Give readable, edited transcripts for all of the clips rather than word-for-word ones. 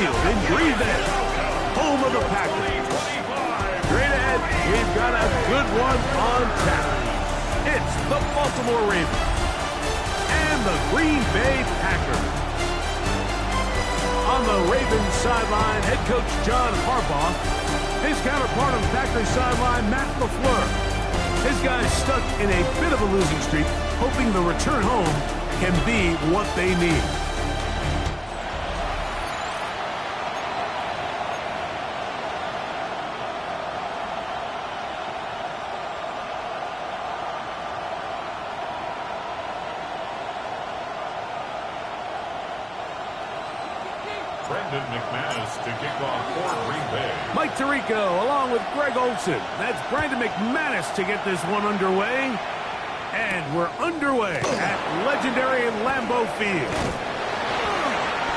Field in Green Bay, home of the Packers. Straight ahead, we've got a good one on tap. It's the Baltimore Ravens and the Green Bay Packers. On the Ravens sideline, head coach John Harbaugh. His counterpart on the Packers sideline, Matt LaFleur. His guys stuck in a bit of a losing streak, hoping the return home can be what they need. McManus to kick off for Green Bay. Mike Tirico along with Greg Olson. That's Brandon McManus to get this one underway. And we're underway at legendary Lambeau Field.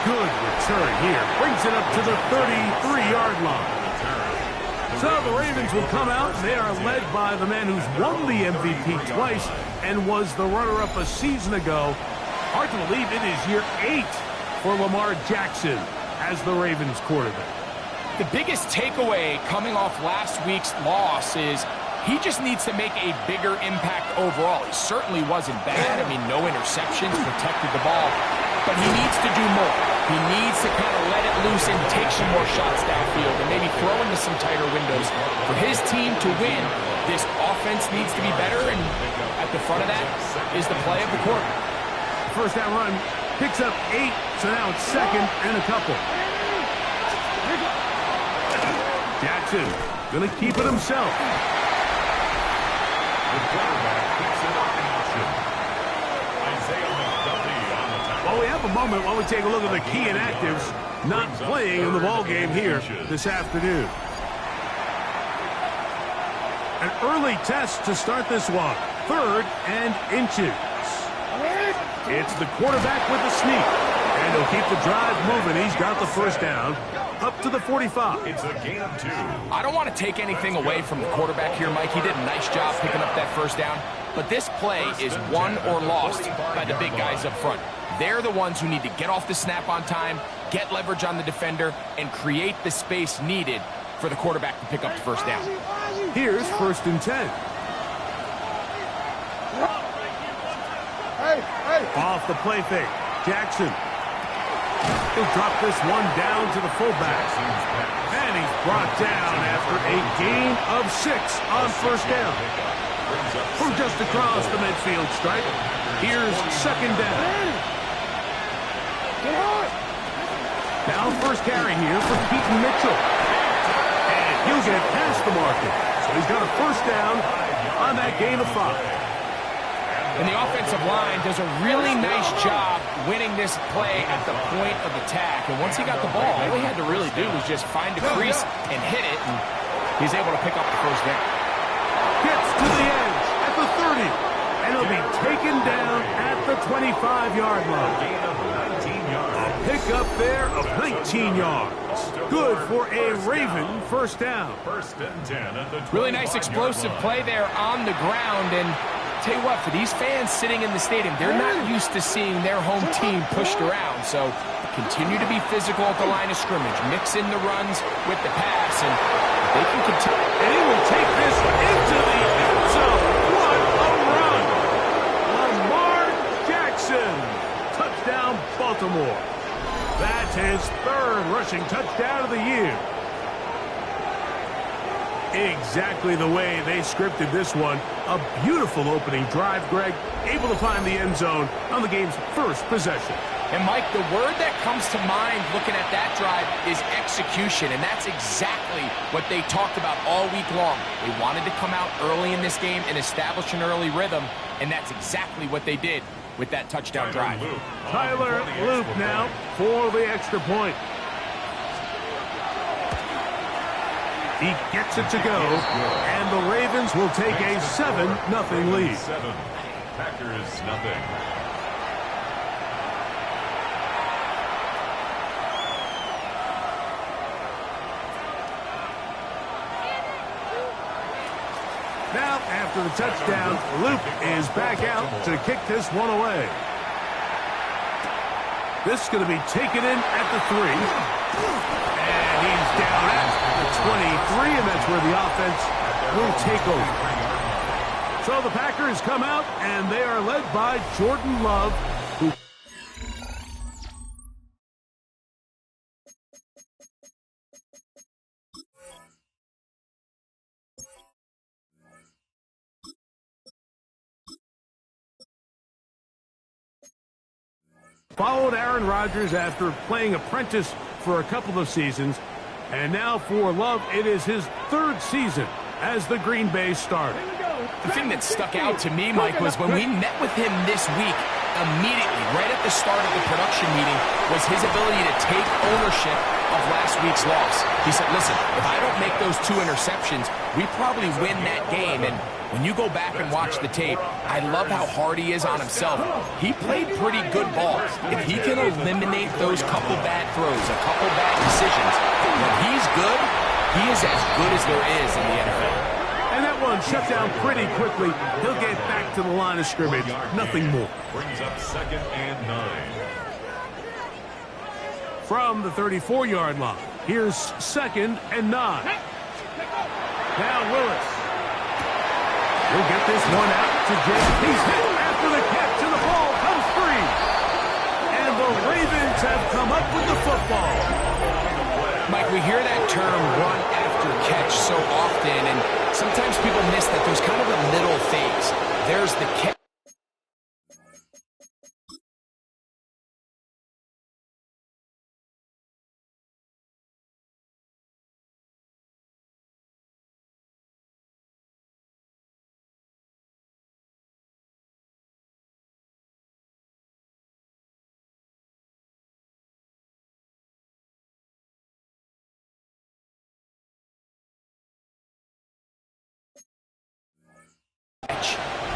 Good return here. Brings it up to the 33-yard line. So the Ravens will come out. They are led by the man who's won the MVP twice and was the runner-up a season ago. Hard to believe it is year 8 for Lamar Jackson as the Ravens quarterback. The biggest takeaway coming off last week's loss is he just needs to make a bigger impact overall. He certainly wasn't bad. I mean, no interceptions, protected the ball. But he needs to do more. He needs to kind of let it loose and take some more shots downfield and maybe throw into some tighter windows. For his team to win, this offense needs to be better, and at the front of that is the play of the quarter. First down run. Picks up 8, so now it's second and a couple. Jackson gonna keep it himself. The quarterback picks it up in motion. Isaiah McDuffie on the tackle. Well, we have a moment while we take a look at the key inactives not playing in the ball game here this afternoon. An early test to start this one. 3rd and inches. It's the quarterback with the sneak. And he'll keep the drive moving. He's got the first down up to the 45. It's a gain of 2. I don't want to take anything away from the quarterback here, Mike. He did a nice job picking up that first down. But this play is won or lost by the big guys up front. They're the ones who need to get off the snap on time, get leverage on the defender, and create the space needed for the quarterback to pick up the first down. Here's 1st and 10. Off the play fake. Jackson. He'll drop this one down to the fullback. And he's brought down after a gain of 6 on first down. From just across the midfield stripe, here's 2nd down. Now first carry here for Keaton Mitchell. And he'll get past the marker. So he's got a first down on that gain of 5. And the offensive line does a really nice job winning this play at the point of attack. And once he got the ball, all he had to really do was just find a crease and hit it, and he's able to pick up the first down. Gets to the edge at the 30, and he'll be taken down at the 25-yard line. A pick up there of 19 yards. Good for a Raven first down. 1st and 10 at the 25-yard Really nice explosive play there on the ground, and tell you what, for these fans sitting in the stadium, they're not used to seeing their home team pushed around. So continue to be physical at the line of scrimmage. Mix in the runs with the pass, and they can continue. And he will take this into the end zone. What a run! Lamar Jackson. Touchdown, Baltimore. That's his 3rd rushing touchdown of the year. Exactly the way they scripted this one. A beautiful opening drive, Greg. Able to find the end zone on the game's first possession. And, Mike, the word that comes to mind looking at that drive is execution, and that's exactly what they talked about all week long. They wanted to come out early in this game and establish an early rhythm, and that's exactly what they did with that touchdown drive. Tyler Luke now for the extra point. He gets it to go, and the Ravens will take a 7-0 lead. 7. Packers nothing. Now, after the touchdown, Luke is back out to kick this one away. This is going to be taken in at the 3. That's where the offense will take over. So the Packers come out, and they are led by Jordan Love, who followed Aaron Rodgers after playing apprentice for a couple of seasons. And now for Love, it is his third season as the Green Bay starter. The thing that stuck out to me, Mike, was when we met with him this week, immediately, right at the start of the production meeting, was his ability to take ownership of last week's loss. He said, listen, if I don't make those 2 interceptions, we probably win that game. And when you go back and watch the tape, I love how hard he is on himself. He played pretty good ball. If he can eliminate those couple bad throws, a couple bad decisions, when he's good, he is as good as there is in the NFL. And that one shut down pretty quickly. He'll get back to the line of scrimmage. Nothing more. Brings up 2nd and 9. From the 34-yard line, here's 2nd and 9. Now Willis. He'll get this one out to Jake. He's hit after the catch, and the ball comes free. And the Ravens have come up with the football. Mike, we hear that term run after catch so often, and sometimes people miss that there's kind of a middle phase. There's the catch.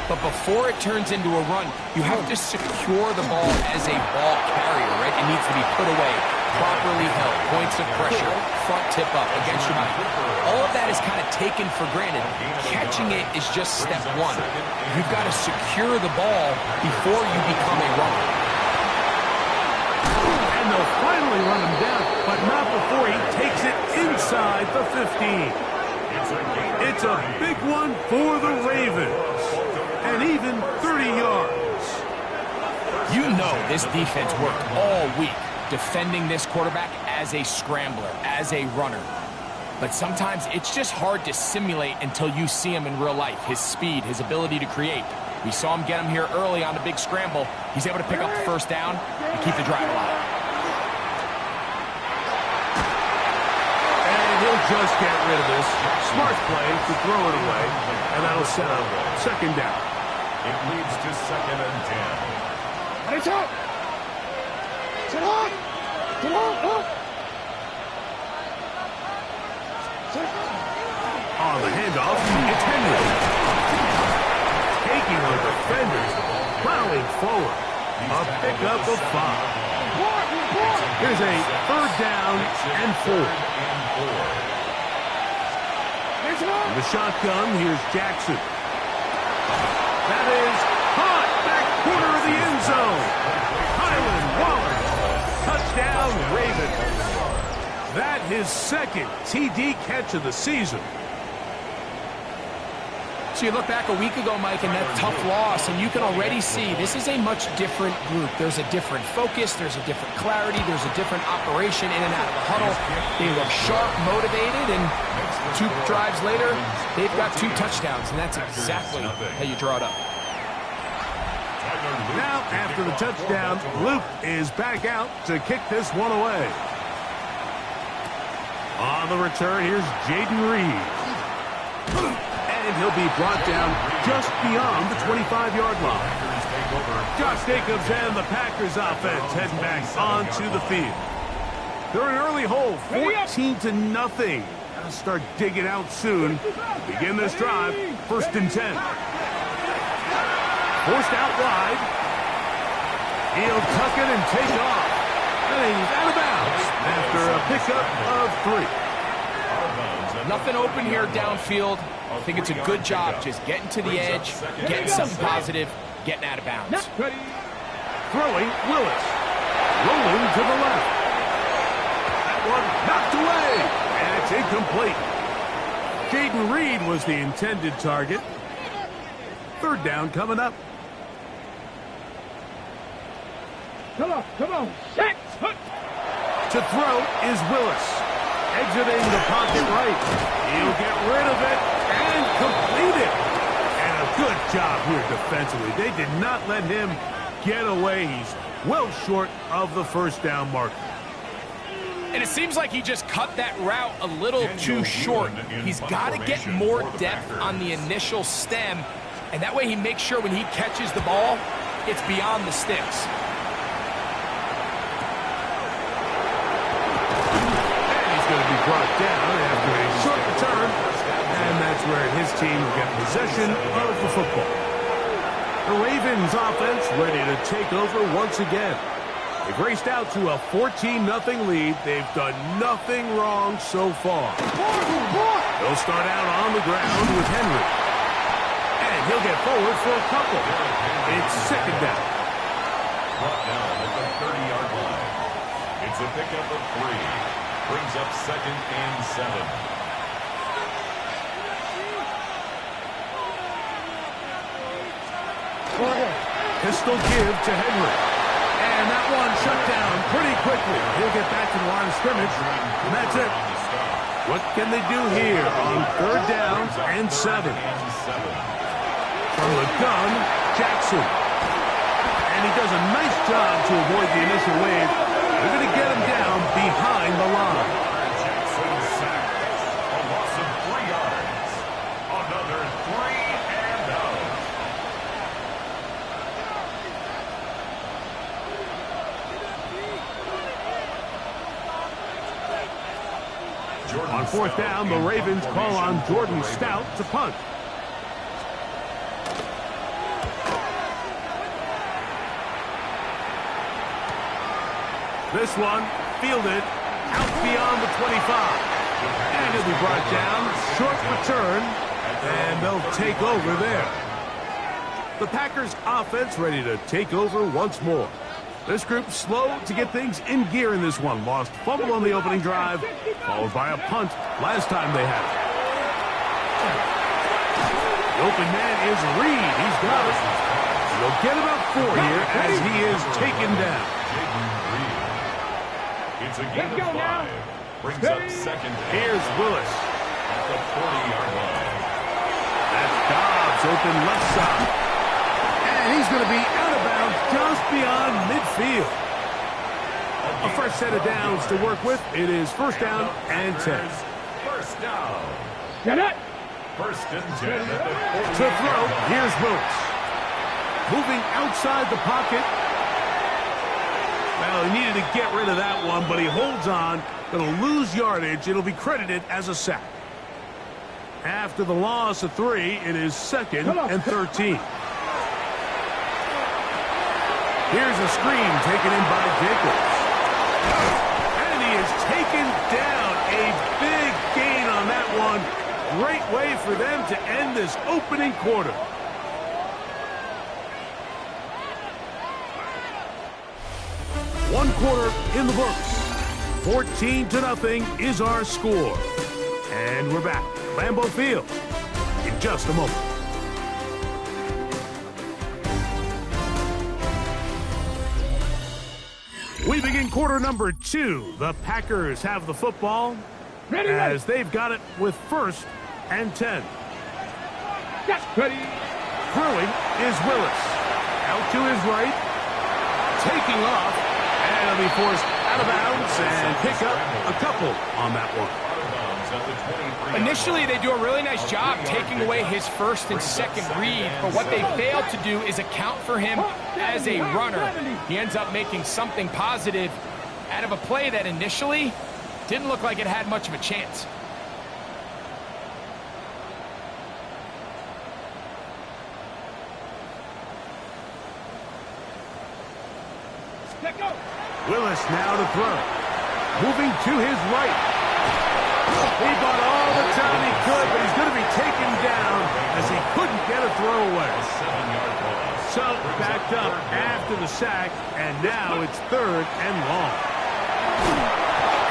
But before it turns into a run, you have to secure the ball as a ball carrier, right? It needs to be put away, properly held, points of pressure, front tip up against your body. All of that is kind of taken for granted. Catching it is just step one. You've got to secure the ball before you become a runner. And they'll finally run him down, but not before he takes it inside the 15. It's a big one for the Ravens. And even 30 yards. You know this defense worked all week defending this quarterback as a scrambler, as a runner. But sometimes it's just hard to simulate until you see him in real life. His speed, his ability to create. We saw him get him here early on the big scramble. He's able to pick up the first down and keep the drive alive. And he'll just get rid of this. Smart play to throw it away. And that'll set up 2nd down. It leads to 2nd and 10. It's up. Sit on. Sit on. On the handoff, it's Henry. Taking on defenders, plowing forward. A pickup of 5. Here's a 3rd down and 4. In the shotgun, here's Jackson. That is caught back corner of the end zone. Highland Waller. Touchdown, Ravens. That his 2nd TD catch of the season. So you look back a week ago, Mike, and that tough loss, and you can already see this is a much different group. There's a different focus. There's a different clarity. There's a different operation in and out of the huddle. They look sharp, motivated, and 2 drives later, they've got 2 touchdowns, and that's exactly how you draw it up. Now, after the touchdown, Luke is back out to kick this one away. On the return, here's Jaden Reed. And he'll be brought down just beyond the 25-yard line. Josh Jacobs and the Packers offense heading back onto the field. They're an early hole, 14-0. Gotta start digging out soon. Begin this drive, 1st and 10. Forced out wide. He'll tuck it and take off. And he's out of bounds after a pickup of 3. Nothing open here downfield. I think it's a good job just getting to the edge, getting something positive, getting out of bounds. Throwing, Willis. Rolling to the left. That one knocked away. And it's incomplete. Jaden Reed was the intended target. Third down coming up. Come on. Set. To throw is Willis. Exiting the pocket right. He'll get rid of it and complete it. And a good job here defensively. They did not let him get away. He's well short of the first down marker. And it seems like he just cut that route a little too short. He's got to get more depth on the initial stem, and that way he makes sure when he catches the ball, it's beyond the sticks. And he's going to be brought down after a short return, and that's where his team will get possession of the football. The Ravens offense ready to take over once again. They've raced out to a 14-0 lead. They've done nothing wrong so far. They'll start out on the ground with Henry. And he'll get forward for a couple. It's second down. Brought down at the 30-yard line. It's a pickup of 3. Brings up 2nd and 7. Pistol give to Henry. And that one shut down pretty quickly. He'll get back to the line of scrimmage, and that's it. What can they do here on third downs and 7? From the gun, Jackson. And he does a nice job to avoid the initial wave. They're going to get him down behind the line. Jackson sacked. A loss of 3 yards. Another 3 and out. On fourth down, the Ravens call on Jordan Stout to punt. This one fielded out beyond the 25. And he'll be brought down. Short return. And they'll take over there. The Packers offense ready to take over once more. This group slow to get things in gear in this one. Lost fumble on the opening drive, followed by a punt last time they had it. The open man is Reed. He's got it. He'll get about 4 here as he is taken down. It's a gain of 5. Brings up 2nd. Here's Willis. At the 40-yard line. That's Dobbs open left side. And he's going to be out of bounds just beyond midfield. A fresh set of downs to work with. It is first down and 10. First down. Get it. First and 10 at the 40. To throw, here's Willis. Moving outside the pocket. Well, he needed to get rid of that one, but he holds on. Going to lose yardage. It'll be credited as a sack. After the loss of 3, it is 2nd and 13. Here's a screen taken in by Jacobs. And he is taken down. A big gain on that one. Great way for them to end this opening quarter. One quarter in the books. 14-0 is our score. And we're back. Lambeau Field in just a moment. We begin quarter number 2. The Packers have the football as they've got it with 1st and 10. Ready. Throwing is Willis. Out to his right. Taking off. And he'll be forced out of bounds and pick up a couple on that one. Initially, they do a really nice job taking away his 1st and 2nd read, but what they failed to do is account for him as a runner. He ends up making something positive out of a play that initially didn't look like it had much of a chance. Willis now to throw. Moving to his right. He bought all the time he could, but he's going to be taken down as he couldn't get a throwaway. So backed up after the sack, and now it's 3rd and long.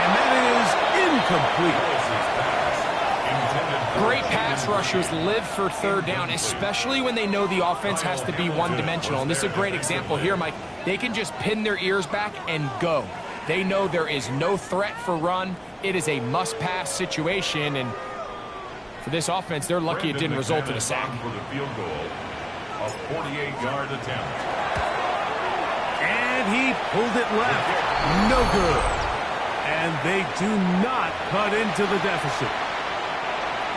And that is incomplete. pass rushers live for third down, especially when they know the offense has to be one-dimensional. And this is a great example here, Mike. They can just pin their ears back and go. They know there is no threat for run. It is a must-pass situation, and for this offense, they're lucky it didn't result in a sack. For the field goal, a 48-yard attempt. And he pulled it left. No good. And they do not cut into the deficit.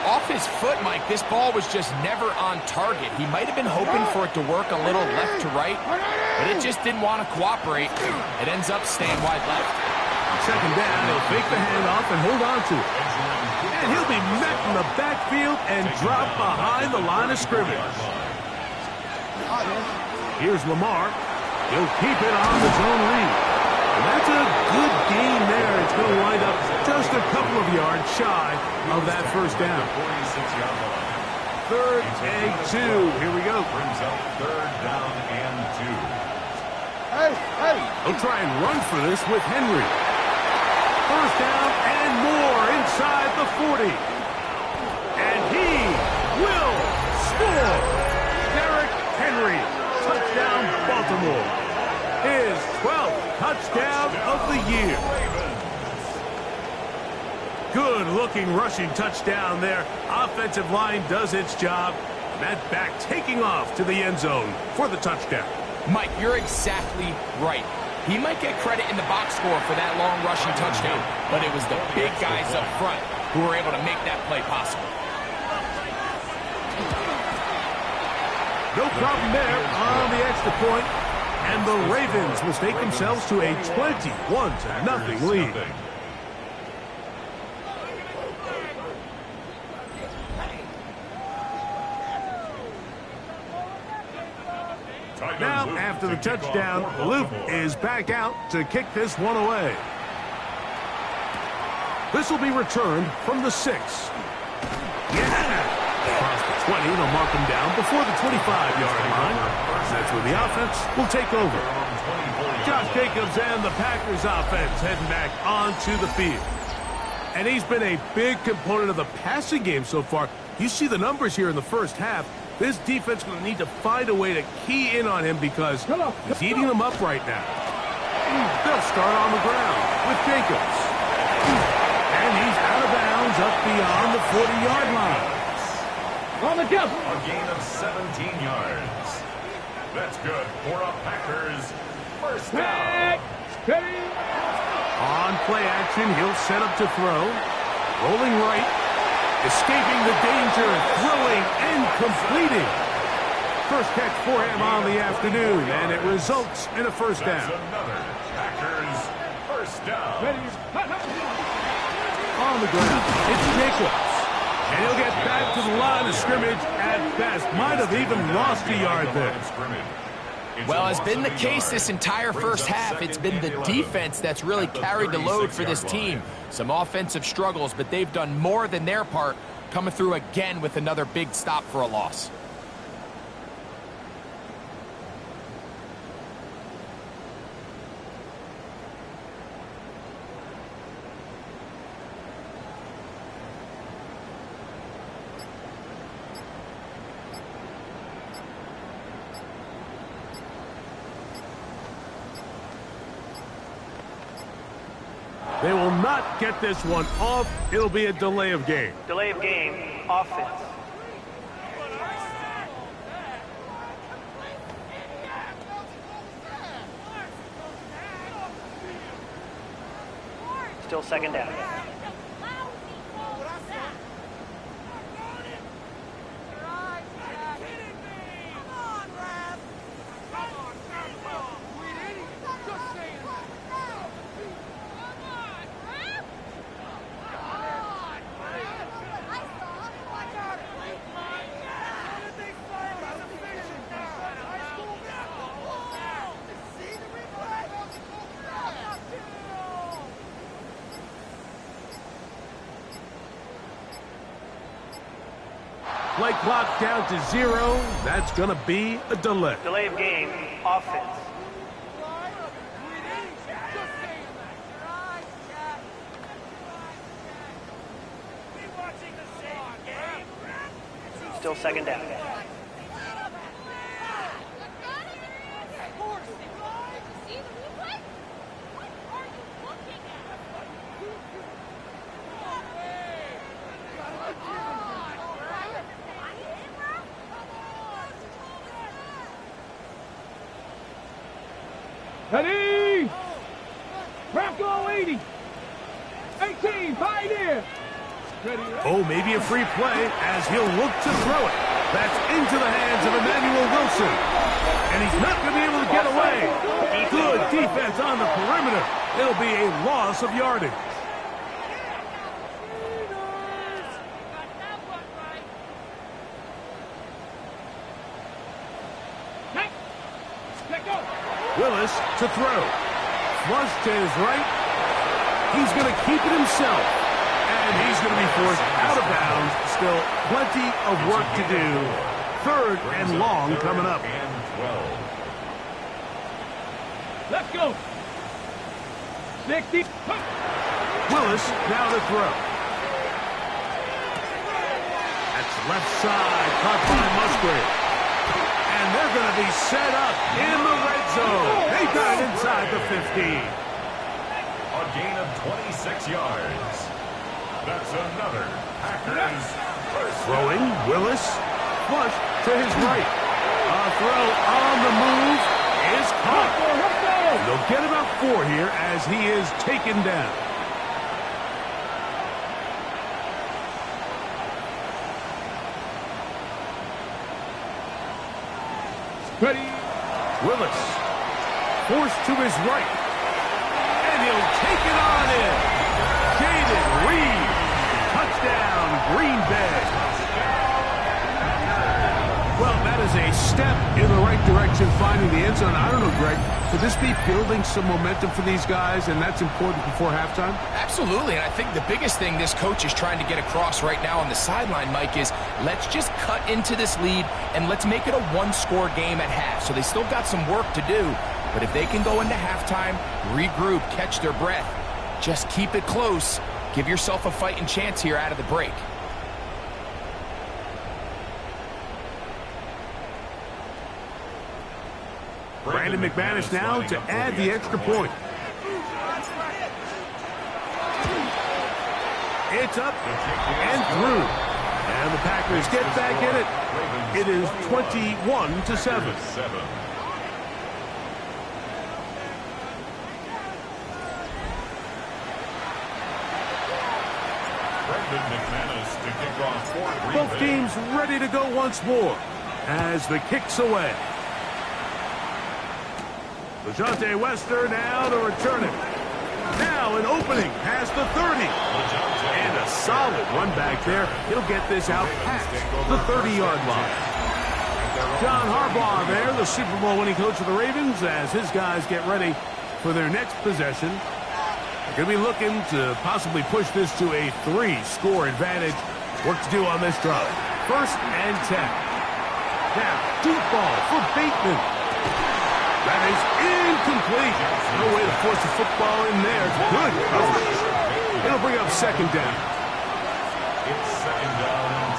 Off his foot, Mike, this ball was just never on target. He might have been hoping for it to work a little left to right, but it just didn't want to cooperate. It ends up staying wide left. Second down, he'll fake the handoff and hold on to it. And he'll be met in the backfield and dropped behind the line of scrimmage. Here's Lamar. He'll keep it on the zone read. And that's a good gain there. It's going to wind up just a couple of yards shy of that first down. 46-yard line. Third and 2. Here we go. Brings up third down and 2. He'll try and run for this with Henry. First down and more inside the 40. And he will score. Derrick Henry. Touchdown, Baltimore. His 12th touchdown of the year. Good-looking rushing touchdown there. Offensive line does its job. That back taking off to the end zone for the touchdown. Mike, you're exactly right. He might get credit in the box score for that long rushing touchdown, but it was the big guys up front who were able to make that play possible. No problem there on the extra point, and the Ravens will stake themselves to a 21-0 lead. Now, after the touchdown, Luke is back out to kick this one away. This will be returned from the 6. Yeah! Across the 20, they'll mark him down before the 25-yard line. That's where the offense will take over. Josh Jacobs and the Packers offense heading back onto the field. And he's been a big component of the passing game so far. You see the numbers here in the first half. This defense will need to find a way to key in on him because he's eating them up right now. They'll start on the ground with Jacobs. And he's out of bounds up beyond the 40-yard line. A gain of 17 yards. That's good for a Packers first down. On play action, he'll set up to throw. Rolling right. Escaping the danger, throwing and completing. First catch for him on the afternoon, and it results in a first down. That's another Packers first down. On the ground, it's Jacobs. And he'll get back to the line of scrimmage at best. Might have even lost a yard there. Well, has been the case this entire first half. It's been the defense that's really carried the load for this team. Some offensive struggles, but they've done more than their part, coming through again with another big stop for a loss. They will not get this one off. It'll be a delay of game. Delay of game, offense. Still second down. Play clock down to 0. That's going to be a delay. Delay of game, offense. Still second down. Ready? Bronco 80. 18, Pioneer. Ready? Oh, maybe a free play as he'll look to throw it. That's into the hands of Emmanuel Wilson. And he's not going to be able to get away. Good defense on the perimeter. It'll be a loss of yardage. Willis to throw. Flush to his right. He's going to keep it himself. And he's going to be forced out of bounds. Still plenty of work to do. Third and long coming up. Let's go. 60. Willis now to throw. That's left side. Caught by Musgrave. And they're going to be set up in the red zone. They got it inside the 15. A gain of 26 yards. That's another Packers first. Throwing, Willis, flush to his right. A throw on the move is caught. They'll get about 4 here as he is taken down. Ready? Willis, forced to his right. And he'll take it on in. Jaden Reed, touchdown, Green Bay. Well, that is a step in the right direction, finding the end zone. I don't know, Greg, could this be building some momentum for these guys, and that's important before halftime? Absolutely, and I think the biggest thing this coach is trying to get across right now on the sideline, Mike, is let's just cut into this lead and let's make it a one-score game at half. So they still got some work to do, but if they can go into halftime, regroup, catch their breath, just keep it close, give yourself a fighting chance here out of the break. Brandon McManus now to add the extra point. It's up and through. And the Packers get back in it. It is 21-7. Both teams ready to go once more as the kick's away. LeJohntay Wester now to return it. Now an opening past the 30. And a solid run back there. He'll get this out past the 30-yard line. John Harbaugh there, the Super Bowl winning coach of the Ravens, as his guys get ready for their next possession. They're going to be looking to possibly push this to a 3-score advantage. Work to do on this drive. 1st and 10. Now, deep ball for Bateman. That is incomplete. No way to force the football in there. Good coverage. It'll bring up 2nd down. It's 2nd down and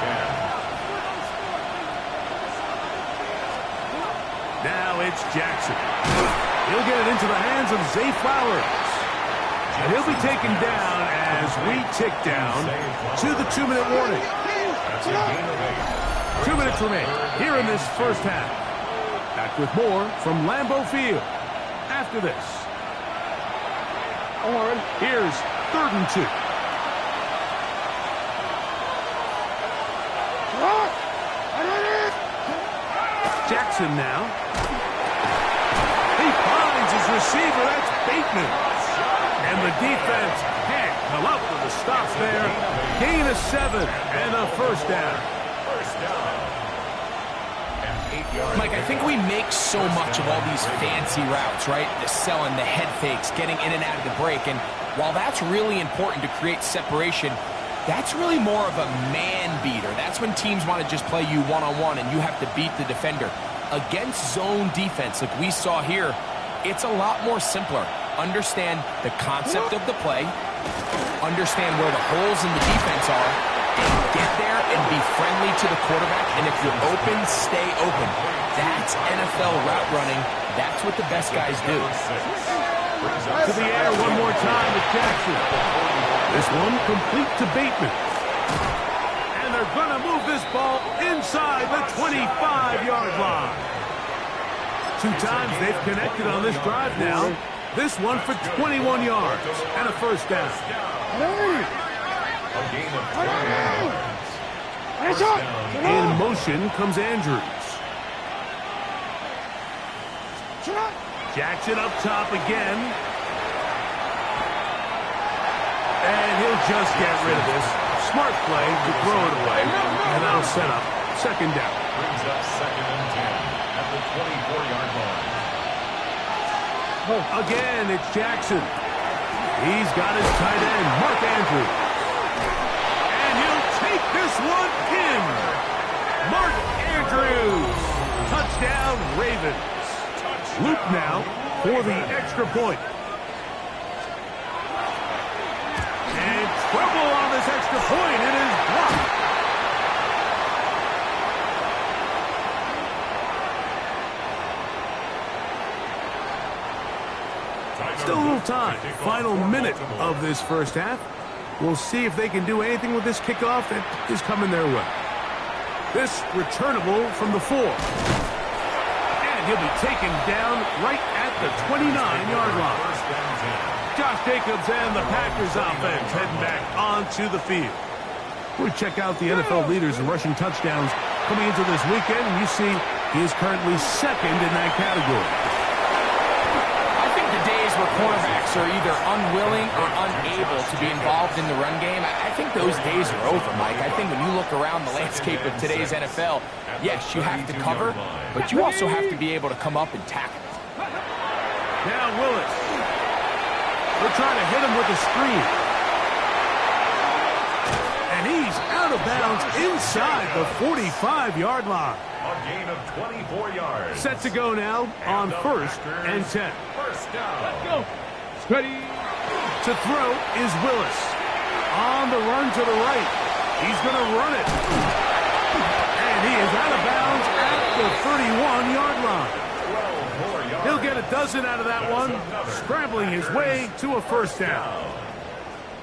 10. Now it's Jackson. He'll get it into the hands of Zay Flowers. And he'll be taken down as we tick down to the 2-minute warning. 2 minutes remain here in this first half. Back with more from Lambeau Field after this. Here's 3rd and 2. Jackson now. He finds his receiver. That's Bateman. And the defense can't come up with the stops there. Gain of 7 and a 1st down. Mike, I think we make so much of all these fancy routes, right? The selling, the head fakes, getting in and out of the break. And while that's really important to create separation, that's really more of a man beater. That's when teams want to just play you one-on-one and you have to beat the defender. Against zone defense, like we saw here, it's a lot more simpler. Understand the concept of the play, understand where the holes in the defense are, and get there and be friendly to the quarterback. And if you're open, stay open. That's NFL route running. That's what the best guys do. To the air one more time with Jackson. This one complete to Bateman. And they're going to move this ball inside the 25-yard line. 2 times they've connected on this drive now. This one for 21 yards and a first down. A gain of 21 yards. First down. In motion comes Andrews. Jackson up top again. And he'll just get rid of this. Smart play to throw it away. And that'll set up second down. Brings up 2nd and 10 at the 24-yard line. Again, it's Jackson. He's got his tight end, Mark Andrews. And he'll take this one in. Mark Andrews. Touchdown, Ravens. Luke now for the extra point. And trouble on this extra point. It is blocked. Still a little time. Final minute of this first half. We'll see if they can do anything with this kickoff that is coming their way. This returnable from the 4. And he'll be taken down right at the 29-yard line. Josh Jacobs and the Packers offense heading back onto the field. We check out the NFL leaders in rushing touchdowns coming into this weekend, and you see he is currently second in that category. Where cornerbacks are either unwilling or unable to be involved in the run game, I think those days are over, Mike. I think when you look around the landscape of today's NFL, yes, you have to cover, but you also have to be able to come up and tackle. Now Willis. They're trying to hit him with a screen. And he's out of bounds inside the 45-yard line. A gain of 24 yards. Set to go now on 1st and 10. First down. Let's go. Ready. To throw is Willis. On the run to the right. He's going to run it. And he is out of bounds at the 31-yard line. 12 more yards. He'll get a dozen out of that one, scrambling his way to a first down.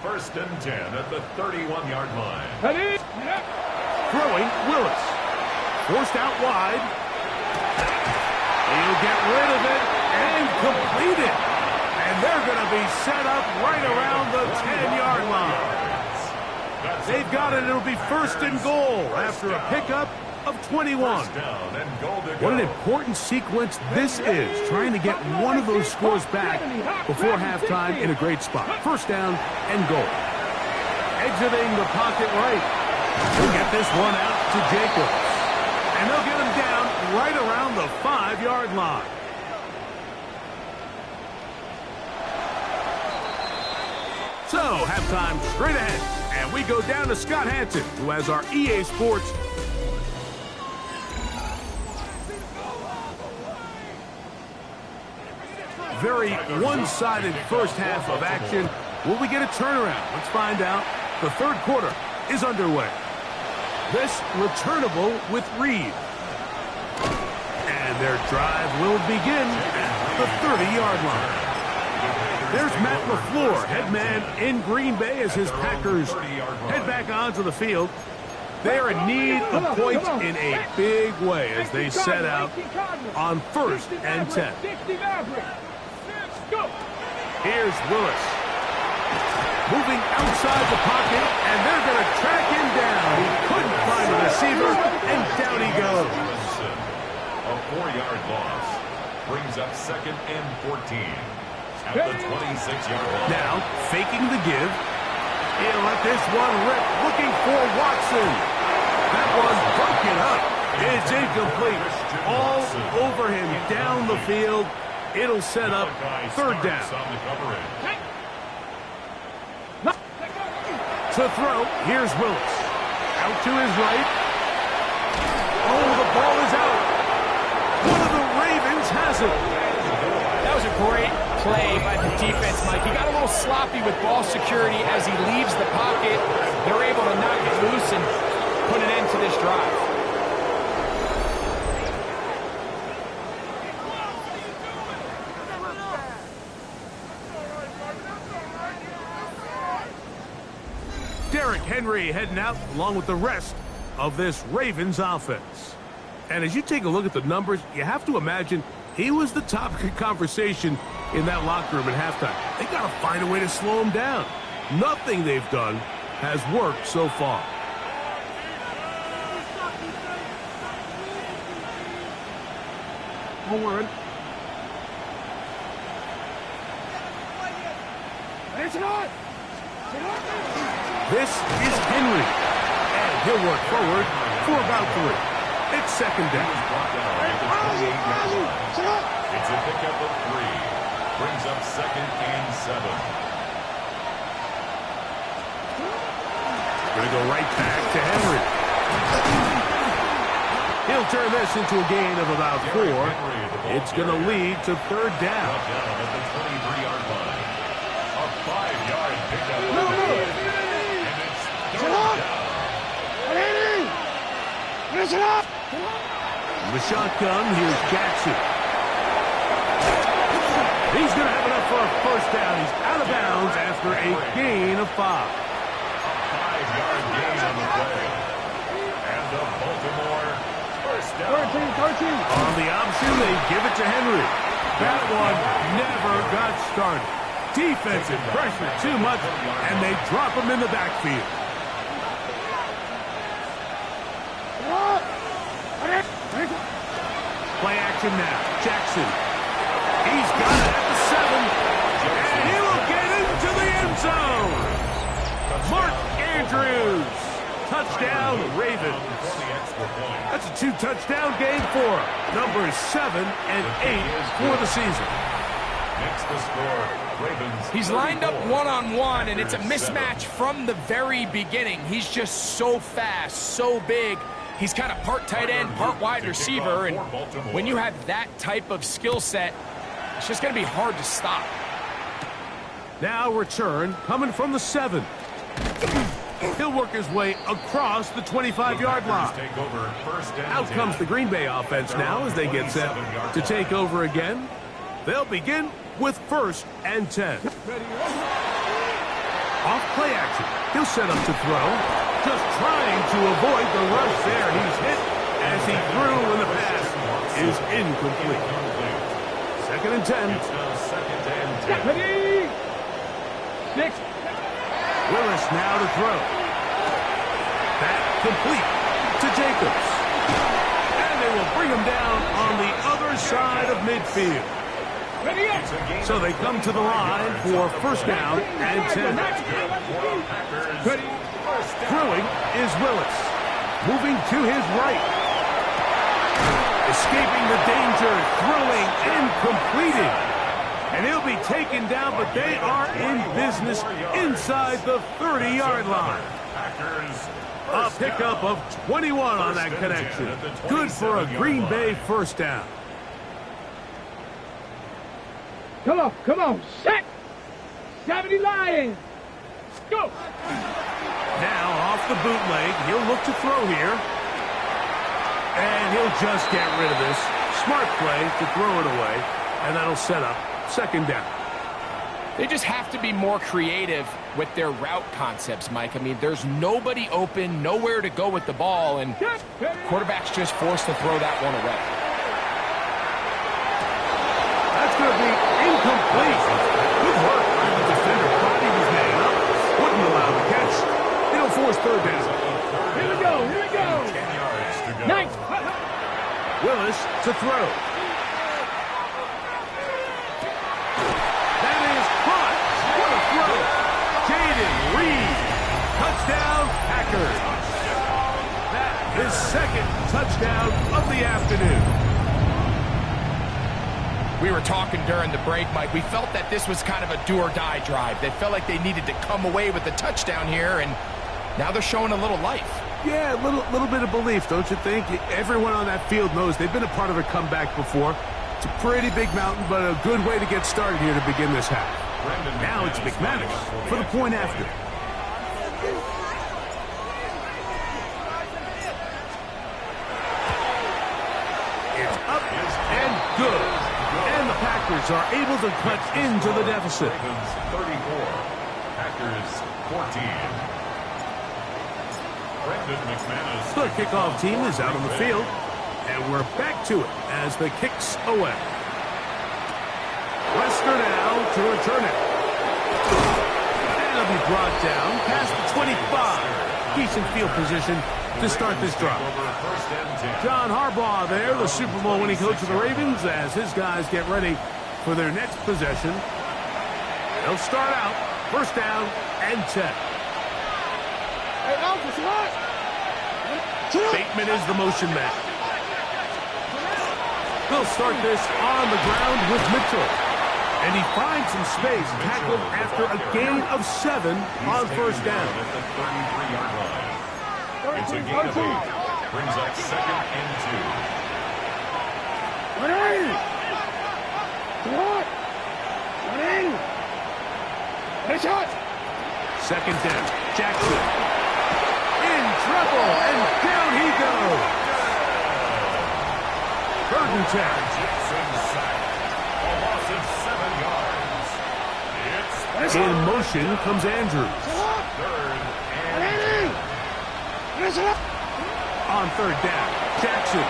1st and 10 at the 31-yard line. Ready. Throwing Willis. Forced out wide. He'll get rid of it and complete it. And they're going to be set up right around the 10-yard line. They've got it. It'll be 1st and goal after a pickup of 21. What an important sequence this is, trying to get one of those scores back before halftime in a great spot. 1st down and goal. Exiting the pocket right. He'll get this one out to Jacobs. And they'll get him down right around the 5-yard line. So, halftime straight ahead. And we go down to Scott Hanson, who has our EA Sports. Very one-sided first half of action. Will we get a turnaround? Let's find out. The 3rd quarter is underway. This returnable with Reed. And their drive will begin at the 30-yard line. There's Matt LaFleur, head man in Green Bay as his Packers head back onto the field. They are in need of points in a big way as they set out on 1st and 10. Here's Willis. Moving outside the pocket, and they're going to track him down. He couldn't find a receiver, and down he goes. A 4-yard loss brings up 2nd and 14 at the 26-yard line. Now, faking the give. He'll let this one rip, looking for Watson. That one broken up. It's incomplete. All over him down the field. It'll set up 3rd down. To throw, here's Willis. Out to his right. Oh, the ball is out. One of the Ravens has it. That was a great play by the defense, Mike. He got a little sloppy with ball security as he leaves the pocket. They're able to knock it loose, Derrick Henry heading out along with the rest of this Ravens offense. And as you take a look at the numbers, you have to imagine he was the topic of conversation in that locker room at halftime. They got to find a way to slow him down. Nothing they've done has worked so far. One word. This is Henry. And he'll work forward for about 3. It's second down. It's a pickup of 3. Brings up 2nd and 7. Going to go right back to Henry. He'll turn this into a gain of about 4. It's going to lead to 3rd down. At the 23-yard line. A 5-yard pickup. And it's 3rd down. The shotgun, here's Jackson. He's going to have enough for a 1st down. He's out of bounds after a gain of 5. 5-yard gain on the play. And the Baltimore 1st down. 13. On the option, they give it to Henry. That one never got started. Defensive pressure too much, and they drop him in the backfield. Play action now. Jackson. He's got it at the 7. And he will get into the end zone. Mark Andrews. Touchdown, Ravens. That's a 2-touchdown game for him. Numbers 7 and 8 for the season. Next the score, Ravens. He's lined up one-on-one, and it's a mismatch from the very beginning. He's just so fast, so big. He's kind of part tight end, part wide receiver, and when you have that type of skill set, it's just going to be hard to stop. Now return coming from the 7. He'll work his way across the 25-yard line. Out comes the Green Bay offense now as they get set to take over again. They'll begin with 1st and 10. Off play action. He'll set up to throw. Just trying to avoid the rush there. He's hit as he threw when the pass is incomplete. 2nd and 10. It's now 2nd and 10. Ready? 6. Willis now to throw. That complete to Jacobs. And they will bring him down on the other side of midfield. So they come to the line for 1st down and 10. Throwing is Willis. Moving to his right. Escaping the danger, throwing and completing. And he'll be taken down, but they are in business inside the 30-yard line. A pickup of 21 on that connection. Good for a Green Bay 1st down. Come on, set! 70 Lions! Go! Now off the bootleg, he'll look to throw here. And he'll just get rid of this. Smart play to throw it away. And that'll set up 2nd down. They just have to be more creative with their route concepts, Mike. I mean, there's nobody open, nowhere to go with the ball, and quarterback's just forced to throw that one away. That's going to be incomplete. Good work by the defender. Thought he was made up. Wouldn't allow the catch. It'll force 3rd down. Here we go. 10 yards to go. Nice. Willis to throw. That is caught. What a throw. Jaden Reed. Touchdown, Packers. That is 2nd touchdown of the afternoon. We were talking during the break, Mike. We felt that this was kind of a do-or-die drive. They felt like they needed to come away with the touchdown here, and now they're showing a little life. Yeah, a little bit of belief, don't you think? Everyone on that field knows they've been a part of a comeback before. It's a pretty big mountain, but a good way to get started here to begin this half. Now it's McManus for the point after. It's up and good. And the Packers are able to cut into the deficit. Ravens 34, Packers 14. McManus. The kickoff team is out on the field, and we're back to it as the kick's away. Lester now to return it. And it'll be brought down past the 25. Decent field position to start this drive. John Harbaugh there, the Super Bowl winning coach of the Ravens, as his guys get ready for their next possession. They'll start out first down and 10. Bateman is the motion man. They'll start this on the ground with Mitchell. And he finds some space, tackled after a gain of 7 on first down. It's a gain of 8. Brings up second and 2. Second down. Jackson. In trouble, and down he goes. Third and 10. Jackson sacked. A loss of 7 yards. It's In motion comes Andrews. third and 10. On third down, Jackson.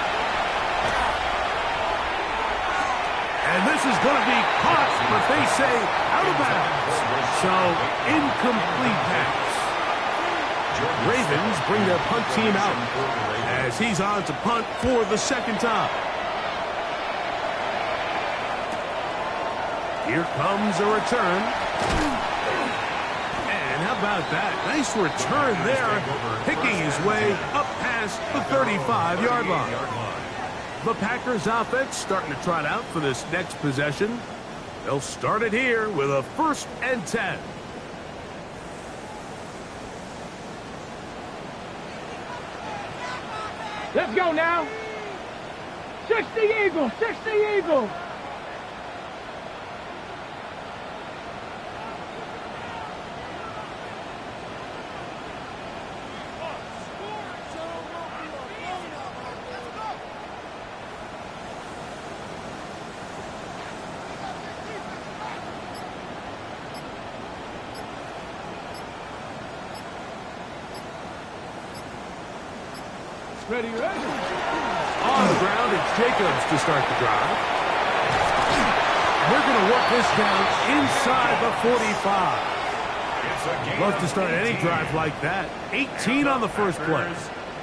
And this is going to be caught, but they say out of bounds. So, incomplete pass. Ravens bring their punt team out as he's on to punt for the second time. Here comes a return. And how about that? Nice return there, picking his way up past the 35-yard line. The Packers offense starting to trot out for this next possession. They'll start it here with a first and 10. Let's go now. 60 Eagles, 60 Eagles. Ready, ready. On the ground, it's Jacobs to start the drive. We're going to work this down inside the 45. Love to start any drive like that. 18 on the first play.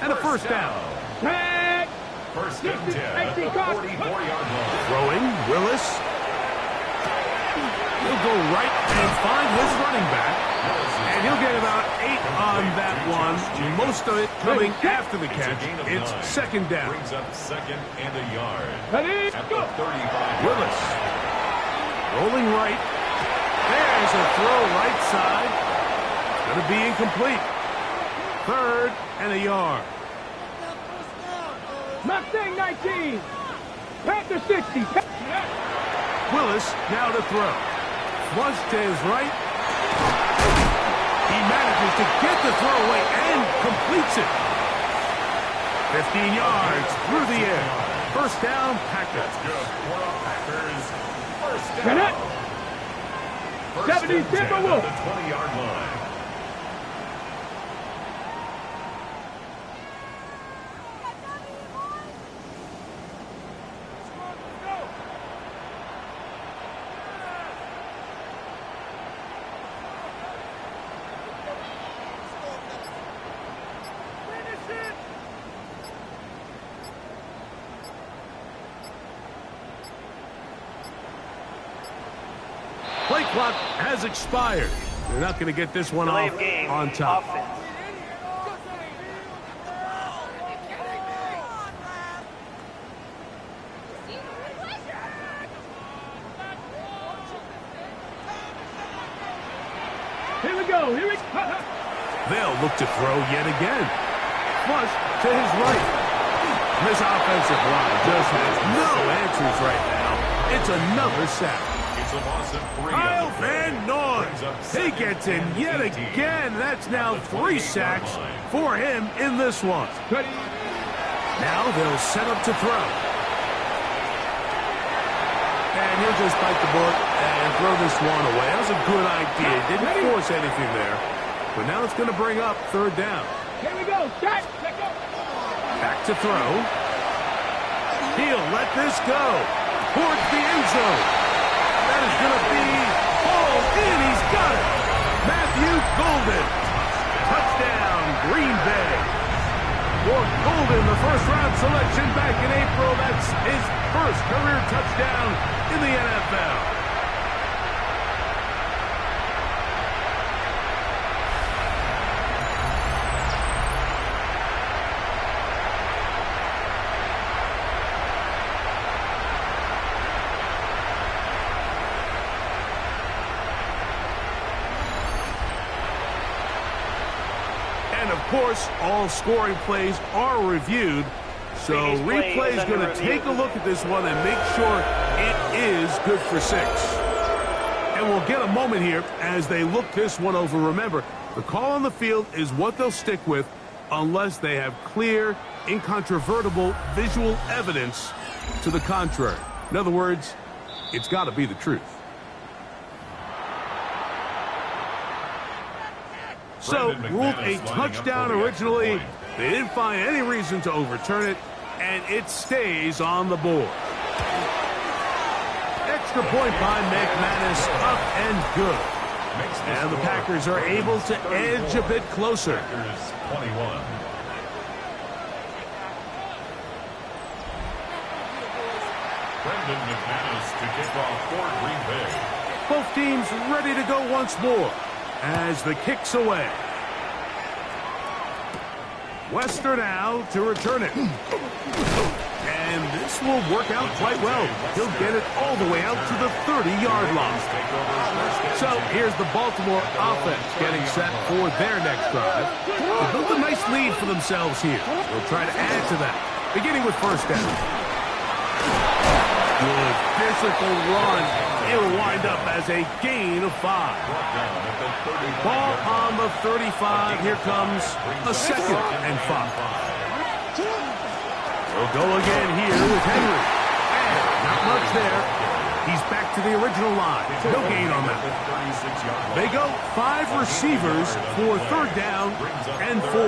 And a first down. Tag. First and 10 at the 44-yard line. Throwing, Willis. He'll go right and find his running back. And he'll get about 8 on that one. Most of it coming after the catch. It's second down. Brings up second and a yard. Ready, At go. the 35. Willis. Rolling right. There's a throw right side. Going to be incomplete. Third and a yard. Mustang 19. Panther 60. Willis now to throw. Flush to his right. He manages to get the throw away and completes it. 15 yards through the air. First down, Packers. That's good for the Packers. First Get down. it. First 70 and 10 at Timberwolves. the 20-yard line. Play clock has expired. They're not going to get this one Delay off of game. on top. Offense. Here we go. Here we go. They'll look to throw yet again. Flush to his right. This offensive line just has no answers right now. It's another sack. It's a loss of 3. Kyle on the play. Van Noy. Brings up He second gets in and yet 18. again. That's now At the 3 28-yard sacks line. for him in this one. Ready. Now they'll set up to throw. And he'll just bite the bullet and throw this one away. That was a good idea. Didn't force anything there. But now it's going to bring up third down. Here we go. Set. Let go. Back to throw. He'll let this go towards the end zone. That is going to be hauled in. He's got it. Matthew Golden. Touchdown, Green Bay. For Golden, the first-round selection back in April. That's his first career touchdown in the NFL. And of course, all scoring plays are reviewed, so replay is going to take a look at this one and make sure it is good for 6. And we'll get a moment here as they look this one over. Remember, the call on the field is what they'll stick with unless they have clear, incontrovertible visual evidence to the contrary. In other words, it's got to be the truth. So, ruled a touchdown originally. They didn't find any reason to overturn it, and it stays on the board. Extra point by McManus, up and good. And the Packers are able to edge a bit closer. Packers 21. Brendan McManus to kick off for Green Bay. Both teams ready to go once more as the kick's away. Wester now to return it. And this will work out quite well. He'll get it all the way out to the 30-yard line. So here's the Baltimore offense getting set for their next drive. They built a nice lead for themselves here. They'll try to add to that, beginning with first down. Good physical run. It'll wind up as a gain of 5. Ball on the 35. Here comes a 2nd and 5. We'll go again here with Henry. And not much there. He's back to the original line. No gain on that. They go 5 receivers for 3rd down and 4.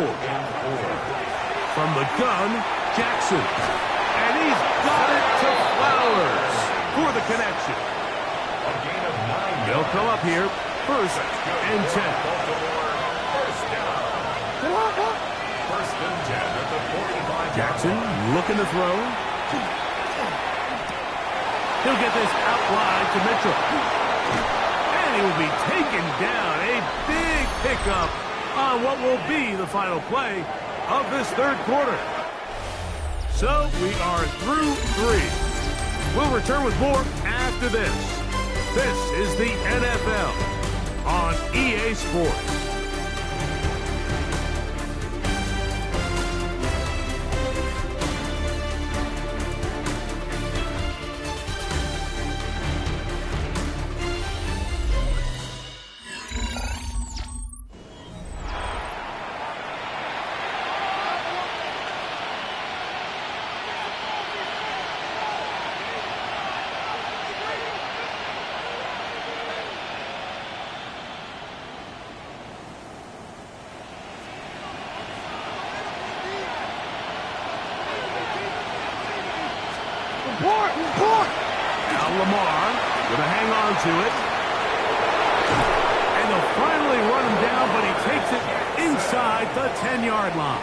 From the gun, Jackson. And he's got it to Flowers for the connection. They'll come up here, 1st and 10. First and 10 at the 45. Jackson looking to throw. He'll get this out wide to Mitchell. And he will be taken down. A big pickup on what will be the final play of this 3rd quarter. So we are through 3. We'll return with more after this. This is the NFL on EA Sports. Now Lamar going to hang on to it. And they'll finally run him down, but he takes it inside the 10-yard line.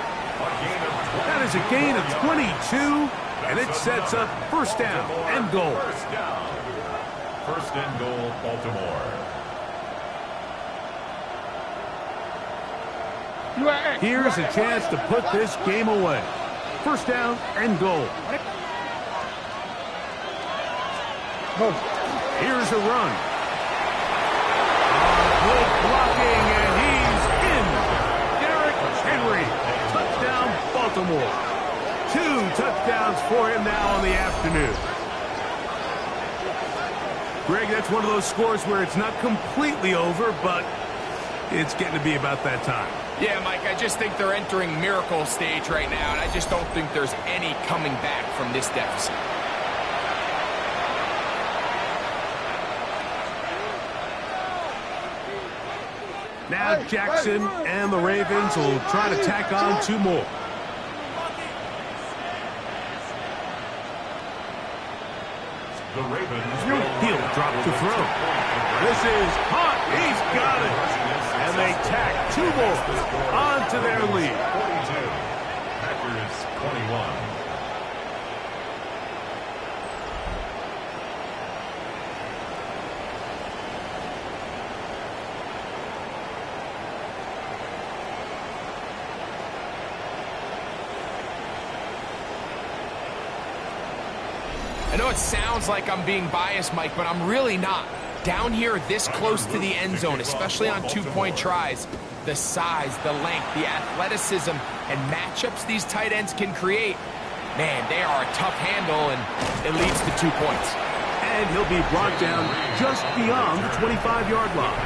That is a gain of 22, and it sets up 1st down and goal. First and goal, Baltimore. Here's a chance to put this game away. 1st down and goal. Here's a run. Good blocking, and he's in. Derrick Henry. Touchdown, Baltimore. 2 touchdowns for him now on the afternoon. Greg, that's one of those scores where it's not completely over, but it's getting to be about that time. Yeah, Mike, I just think they're entering miracle stage right now, and I just don't think there's any coming back from this deficit. Now Jackson and the Ravens will try to tack on 2 more. The Ravens He'll drop to throw. This is hot. He's got it. And they tack 2 more onto their lead. 42. Packers 21. I know it sounds like I'm being biased, Mike, but I'm really not. Down here this close to the end zone, especially on 2-point tries, the size, the length, the athleticism, and matchups these tight ends can create, man, they are a tough handle, and it leads to 2 points. And he'll be brought down just beyond the 25-yard line.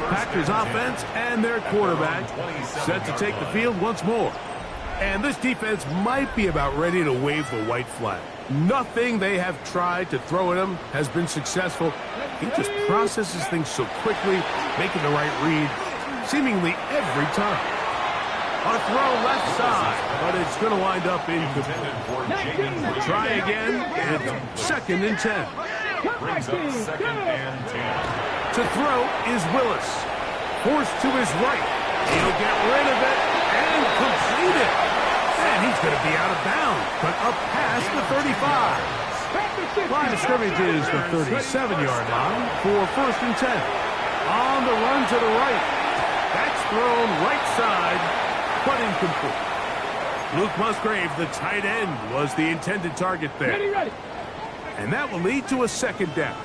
Packers offense and their quarterback set to take the field once more. And this defense might be about ready to wave the white flag. Nothing they have tried to throw at him has been successful. He just processes things so quickly, making the right read seemingly every time. A throw left side, but it's going to wind up incomplete. Try again, and it's 2nd and 10. Brings up 2nd and 10. To throw is Willis. Forced to his right. He'll get rid of it and complete it. And he's going to be out of bounds, but up past the 35. Line of scrimmage is the 37-yard line for 1st and 10. On the run to the right. That's thrown right side, but incomplete. Luke Musgrave, the tight end, was the intended target there. Ready. And that will lead to a 2nd down.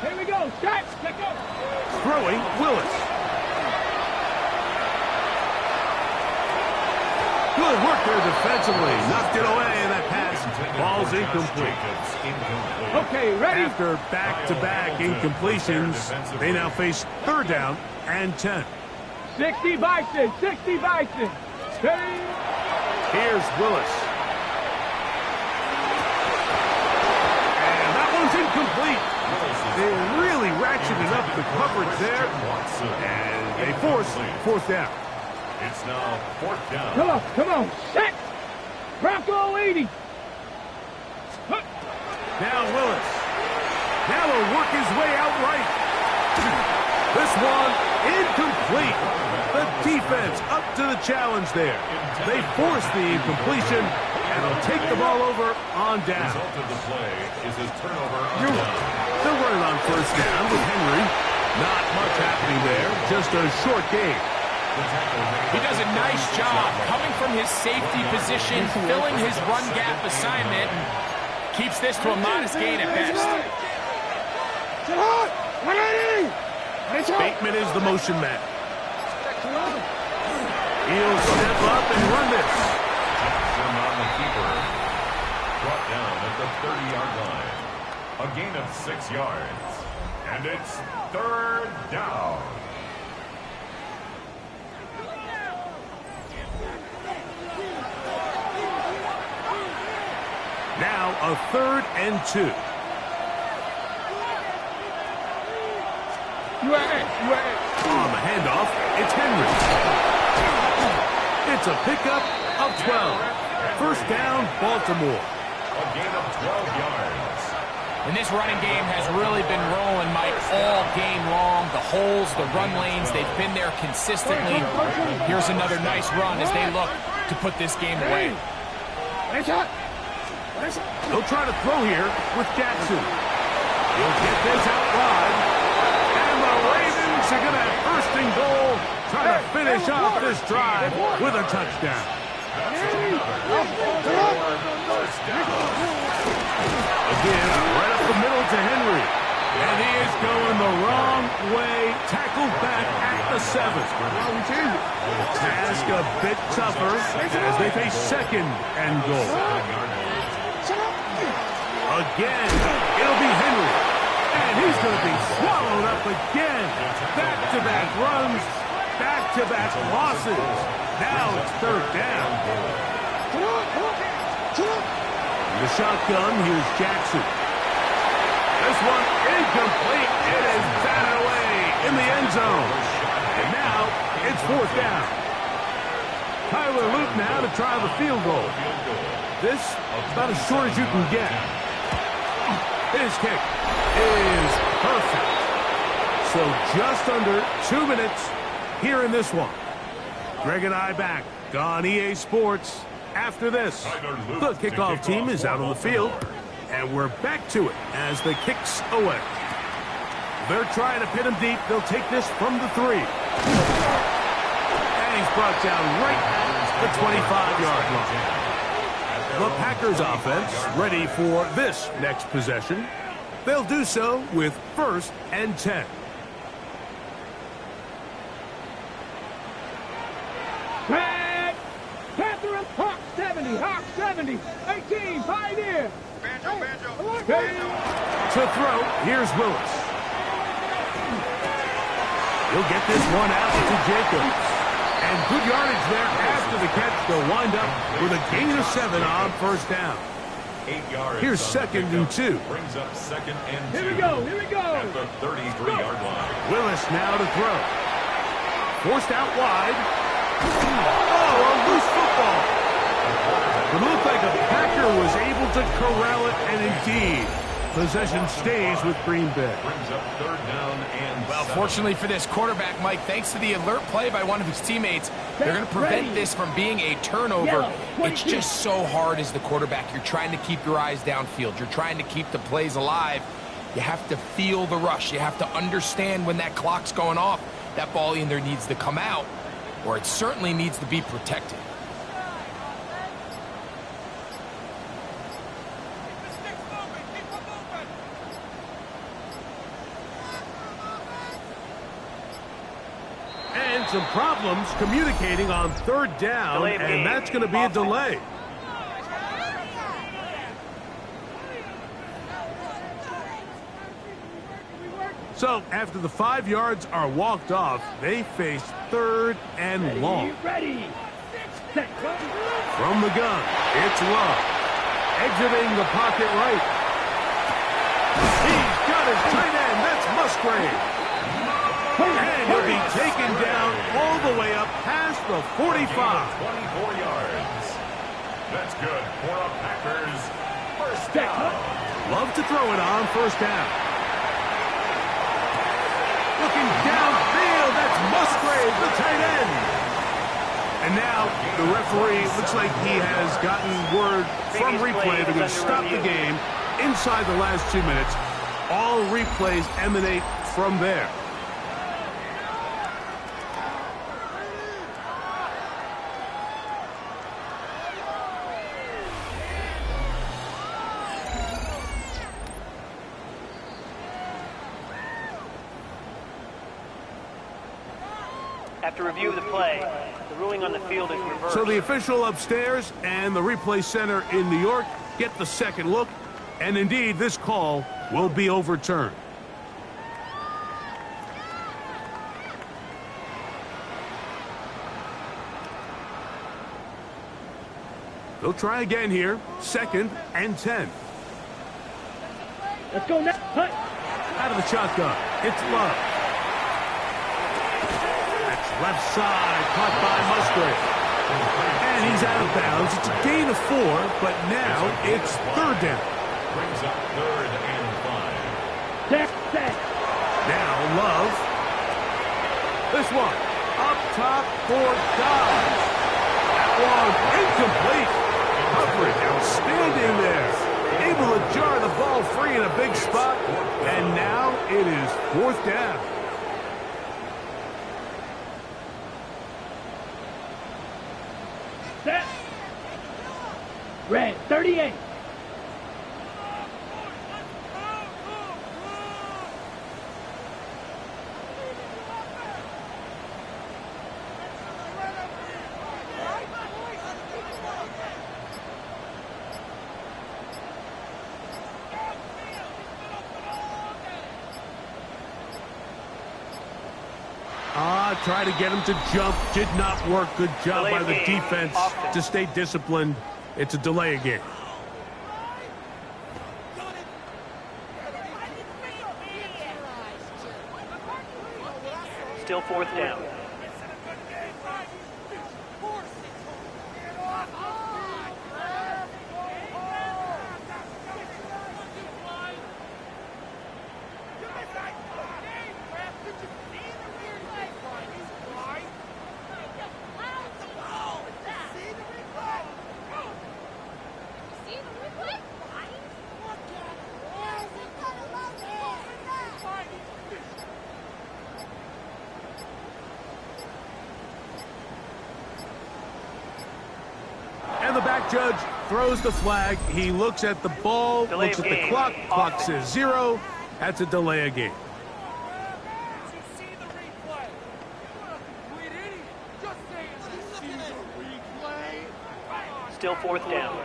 Here we go. Start. Check up. Throwing Willis. Good work there defensively. Knocked it away, and that pass ball's incomplete. Okay, ready? After back-to-back incompletions, they now face 3rd down and 10. 60 Bison. 60 Bison. Ready? Here's Willis. And that one's incomplete. They really ratcheted up the coverage there, and they force 4th down. It's now 4th down. Come on. Set. Bronco 80. Now Willis. Now he'll work his way out right. This one incomplete. The defense up to the challenge there. They force the incompletion, and they'll take the ball over on down. The result of the play is his turnover on down. They're running on 1st down with Henry. Not much happening there. Just a short game. He does a nice job coming from his safety position, filling his run gap assignment, and keeps this to a modest gain at best. Bateman is the motion man. He'll step up and run this. Jackson on the keeper. Brought down at the 30-yard line. A gain of 6 yards. And it's 3rd down. Now a 3rd and 2. On the handoff, it's Henry. It's a pickup of 12. 1st down, Baltimore. A gain of 12 yards. And this running game has really been rolling, Mike, all game long. The holes, the run lanes, they've been there consistently. Here's another nice run as they look to put this game away. They'll try to throw here with Jackson. He'll get this out wide. And the Ravens are going to have 1st and goal, trying to finish off this drive with a touchdown. Again, right up the middle to Henry. And he is going the wrong way. Tackled back at the 7. Task a bit tougher as they face 2nd and goal. Again, it'll be Henry. And he's going to be swallowed up again. Back-to-back runs, back-to-back losses. Now it's 3rd down. The shotgun, here's Jackson. This one incomplete. It is batted away in the end zone. And now it's fourth down. Tyler Luke now to try the field goal. This is about as short as you can get. His kick is perfect. So just under 2 minutes here in this one. Greg and I back on EA Sports after this. The kickoff team is out on the field, and we're back to it as the kick's away. They're trying to pin him deep. They'll take this from the 3. And he's brought down right at the 25-yard line. The Packers offense ready for this next possession. They'll do so with 1st and 10. Tag! Catherine, Hawk 70, Hawk 70, 18, Pioneer. To throw, here's Willis. He'll get this one out to Jacobs. And good yardage there after the catch. They'll wind up with a gain of 7 on 1st down. 8 yards. Here's 2nd and 2. Brings up 2nd and 2. Here we go, here we go. At the 33-yard line. Willis now to throw. Forced out wide. Oh, a loose football. It looked like a Packer was able to corral it, and indeed, possession stays with Green Bay. Brings up 3rd down and Well, 7. fortunately for this quarterback, Mike, thanks to the alert play by one of his teammates, they're going to prevent this from being a turnover. It's just so hard as the quarterback. You're trying to keep your eyes downfield. You're trying to keep the plays alive. You have to feel the rush. You have to understand when that clock's going off. That ball either needs to come out, or it certainly needs to be protected. And some problems communicating on 3rd down, Delay and game. that's going to be a delay. So after the 5 yards are walked off, they face 3rd and long. Ready. Set. From the gun, it's Love. Exiting the pocket right. He's got his tight end. That's Musgrave. And he'll be taken down all the way up past the 45. 24 yards. That's good for a Packers 1st down. Love to throw it on 1st down. Looking downfield, that's Musgrave, the tight end. And now the referee looks like he has gotten word from replay they're going to stop the game inside the last 2 minutes. All replays emanate from there. After review of the play, the ruling on the field is reversed. So the official upstairs and the replay center in New York get the second look, and indeed this call will be overturned. They'll try again here, 2nd and 10. Let's go now. Hut. Out of the shotgun, it's Love. Left side, caught by Musgrave. And he's out of bounds. It's a gain of 4, but now it's 3rd down. Brings up 3rd and 5. Set. Now Love. This one, up top for Dodge. That one, incomplete. Coverage, outstanding there. Able to jar the ball free in a big spot. And now it is 4th down. Set. Red 38. Try to get him to jump. Did not work. Good job Delay by the game. defense Offense. to stay disciplined. It's a delay again. Still fourth down. And the back judge throws the flag. He looks at the ball, Delay looks of at the game. clock. Clock Offense. says 0. That's a delay of game. Still fourth down.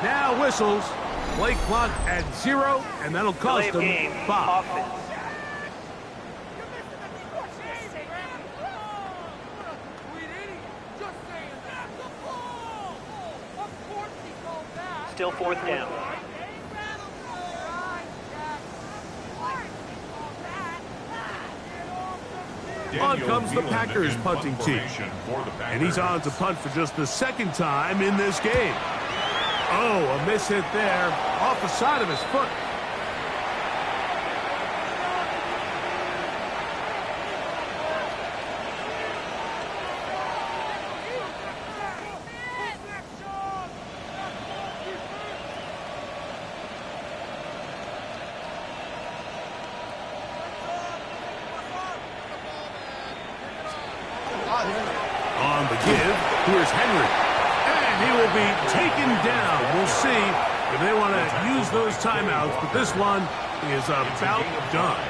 Now whistles. Play clock at 0, and that'll Delay cost of them game. 5. Offense. Still fourth down. On comes the Packers punting team. And he's on to punt for just the second time in this game. Oh, a miss hit there off the side of his foot. On the give, here's Henry. And he will be taken down. We'll see if they want to use those timeouts, but this one is about done.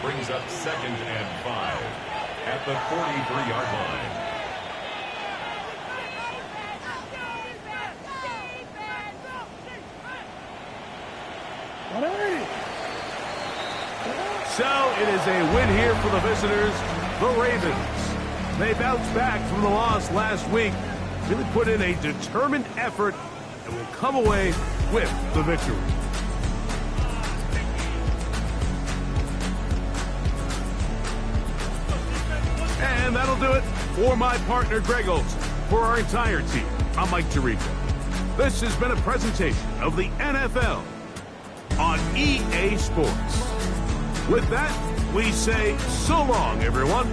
Brings up 2nd and 5 at the 43-yard line. So it is a win here for the visitors, the Ravens. They bounced back from the loss last week, really put in a determined effort, and will come away with the victory. And that'll do it for my partner, Greg Olson. For our entire team, I'm Mike Tirico. This has been a presentation of the NFL on EA Sports. With that, we say so long, everyone.